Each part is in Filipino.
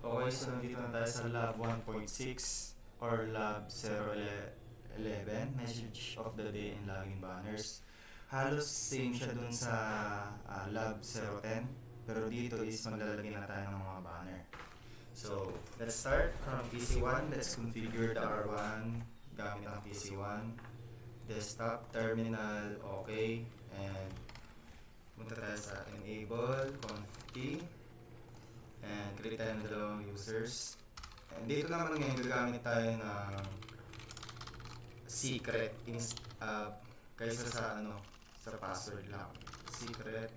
Okay, so nandito na tayo sa Lab 1.6 or Lab 011, Message of the Day and Login Banners. Halos same siya dun sa Lab 010, pero dito is maglalagay na tayo ng mga banner. So, let's start from PC1. Let's configure the R1 gamit ang PC1. Desktop, terminal, okay. And punta tayo sa enable, conf and create tayo ng dalawang users. And dito naman ngayon gagamit tayo ng secret kaysa sa sa password lang. Secret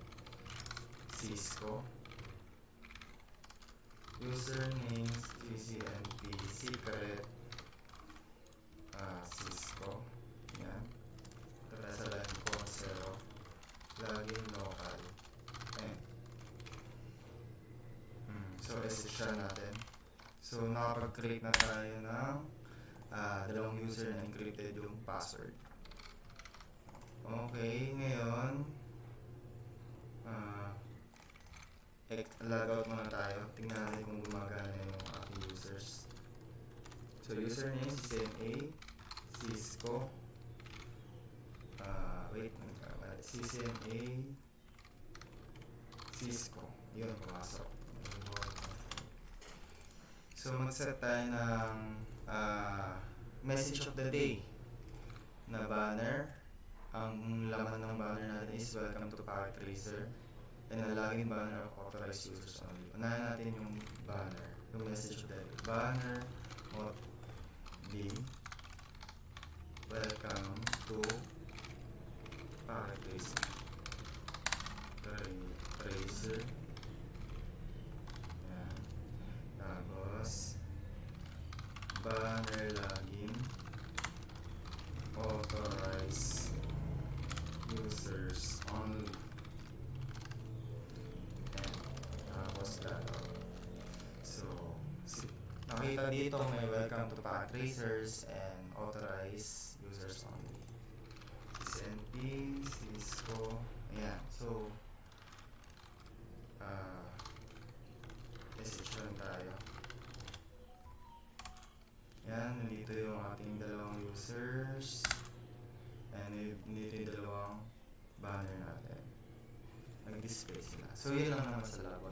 Cisco username ccnp secret Cisco. Yan. Ito sa line ko 0 login local. So, reset natin. So, nakapag-create na tayo ng dalawang user na encrypted yung password. Okay, ngayon logout muna tayo. Tingnan natin kung gumagana yung ating users. So, username CCNA Cisco CCNA Cisco. Yun, pumasok. So, mag-set tayo ng message of the day na banner. Ang laman ng banner natin is welcome to Packet Tracer. And ang login banner of authorized users only. Unahin natin yung banner, yung message of the day. Banner of the welcome to Packet Tracer. Tracer. Banner login authorized users only, and tapos logout. So, nakita dito may welcome to Packet Tracers and authorized users only. CCNP, Cisco, ayan. So, message lang tayo. Yan, nandito yung ating dalawang users and nandito yung dalawang banner natin. Nag-display sila. So, yun lang naman sa lab